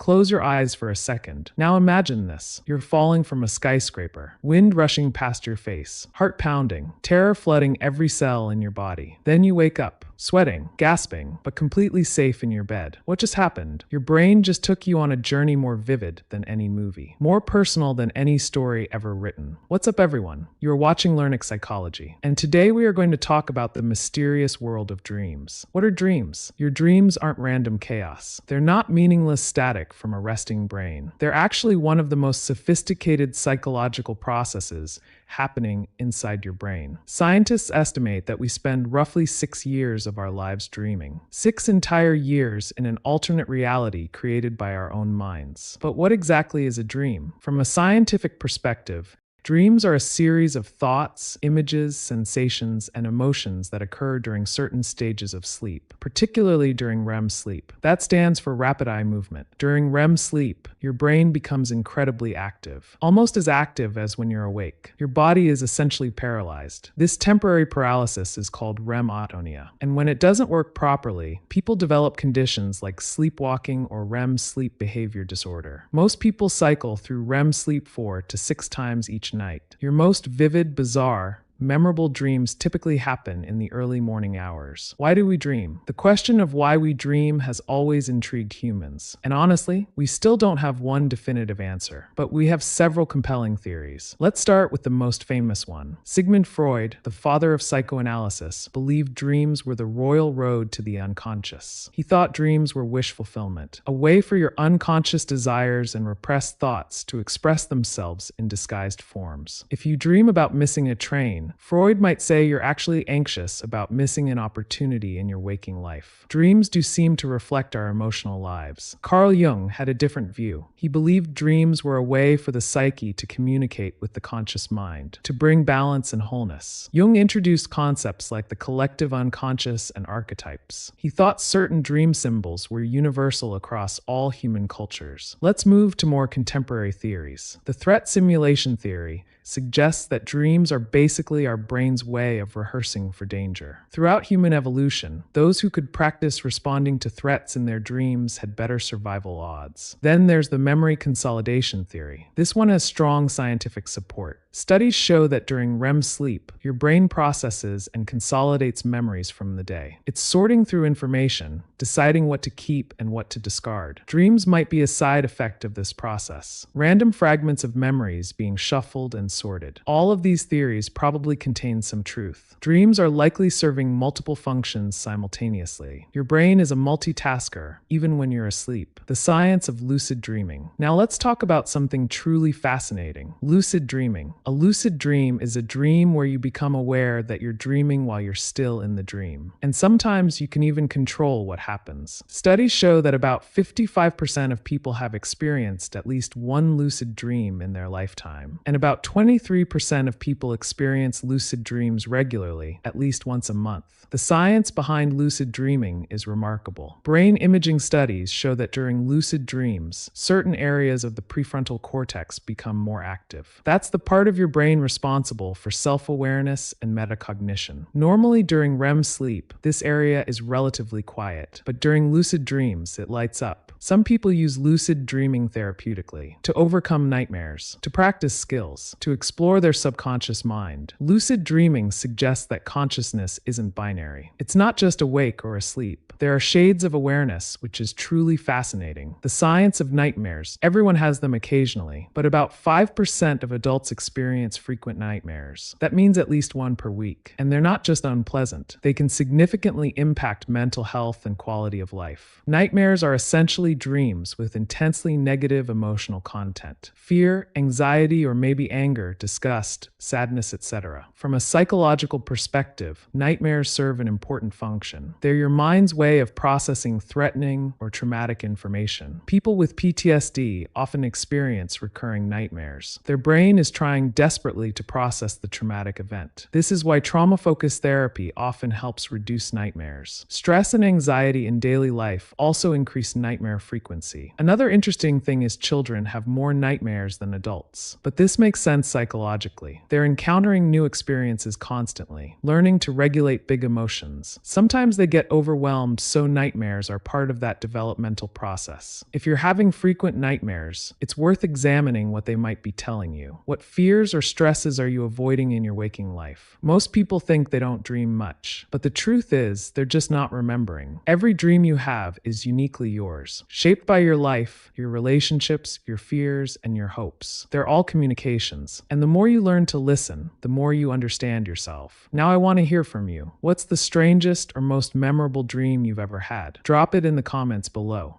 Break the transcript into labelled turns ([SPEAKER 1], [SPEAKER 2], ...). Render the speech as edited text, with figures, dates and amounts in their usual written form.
[SPEAKER 1] Close your eyes for a second. Now imagine this. You're falling from a skyscraper, wind rushing past your face, heart pounding, terror flooding every cell in your body. Then you wake up, sweating, gasping, but completely safe in your bed. What just happened? Your brain just took you on a journey more vivid than any movie, more personal than any story ever written. What's up, everyone? You're watching Learniq Psychology, and today we are going to talk about the mysterious world of dreams. What are dreams? Your dreams aren't random chaos. They're not meaningless static from a resting brain. They're actually one of the most sophisticated psychological processes happening inside your brain. Scientists estimate that we spend roughly 6 years of our lives dreaming. 6 entire years in an alternate reality created by our own minds. But what exactly is a dream? From a scientific perspective, dreams are a series of thoughts, images, sensations, and emotions that occur during certain stages of sleep, particularly during REM sleep. That stands for rapid eye movement. During REM sleep, your brain becomes incredibly active, almost as active as when you're awake. Your body is essentially paralyzed. This temporary paralysis is called REM atonia, and when it doesn't work properly, people develop conditions like sleepwalking or REM sleep behavior disorder. Most people cycle through REM sleep 4 to 6 times each night. Your most vivid, bizarre, memorable dreams typically happen in the early morning hours. Why do we dream? The question of why we dream has always intrigued humans. And honestly, we still don't have one definitive answer, but we have several compelling theories. Let's start with the most famous one. Sigmund Freud, the father of psychoanalysis, believed dreams were the royal road to the unconscious. He thought dreams were wish fulfillment, a way for your unconscious desires and repressed thoughts to express themselves in disguised forms. If you dream about missing a train, Freud might say you're actually anxious about missing an opportunity in your waking life. Dreams do seem to reflect our emotional lives. Carl Jung had a different view. He believed dreams were a way for the psyche to communicate with the conscious mind, to bring balance and wholeness. Jung introduced concepts like the collective unconscious and archetypes. He thought certain dream symbols were universal across all human cultures. Let's move to more contemporary theories. The threat simulation theory suggests that dreams are basically our brain's way of rehearsing for danger. Throughout human evolution, those who could practice responding to threats in their dreams had better survival odds. Then there's the memory consolidation theory. This one has strong scientific support. Studies show that during REM sleep, your brain processes and consolidates memories from the day. It's sorting through information, deciding what to keep and what to discard. Dreams might be a side effect of this process. Random fragments of memories being shuffled and sorted. All of these theories probably contain some truth. Dreams are likely serving multiple functions simultaneously. Your brain is a multitasker, even when you're asleep. The science of lucid dreaming. Now let's talk about something truly fascinating. Lucid dreaming. A lucid dream is a dream where you become aware that you're dreaming while you're still in the dream. And sometimes you can even control what happens. Studies show that about 55% of people have experienced at least one lucid dream in their lifetime. And about 23% of people experience lucid dreams regularly, at least once a month. The science behind lucid dreaming is remarkable. Brain imaging studies show that during lucid dreams, certain areas of the prefrontal cortex become more active. That's the part of your brain responsible for self-awareness and metacognition. Normally during REM sleep, this area is relatively quiet, but during lucid dreams, it lights up. Some people use lucid dreaming therapeutically, to overcome nightmares, to practice skills, to explore their subconscious mind. Lucid dreaming suggests that consciousness isn't binary. It's not just awake or asleep. There are shades of awareness, which is truly fascinating. The science of nightmares. Everyone has them occasionally, but about 5% of adults experience frequent nightmares. That means at least one per week. And they're not just unpleasant. They can significantly impact mental health and quality of life. Nightmares are essentially dreams with intensely negative emotional content. Fear, anxiety, or maybe anger, disgust, sadness, etc. From a psychological perspective, nightmares serve an important function. They're your mind's way of processing threatening or traumatic information. People with PTSD often experience recurring nightmares. Their brain is trying desperately to process the traumatic event. This is why trauma-focused therapy often helps reduce nightmares. Stress and anxiety in daily life also increase nightmare frequency. Another interesting thing is children have more nightmares than adults. But this makes sense psychologically. They're encountering new experiences constantly, learning to regulate big emotions. Sometimes they get overwhelmed, so nightmares are part of that developmental process. If you're having frequent nightmares, it's worth examining what they might be telling you. What fears or stresses are you avoiding in your waking life? Most people think they don't dream much, but the truth is they're just not remembering. Every dream you have is uniquely yours, shaped by your life, your relationships, your fears, and your hopes. They're all communications, and the more you learn to listen, the more you understand yourself. Now I want to hear from you. What's the strangest or most memorable dream you've ever had? Drop it in the comments below.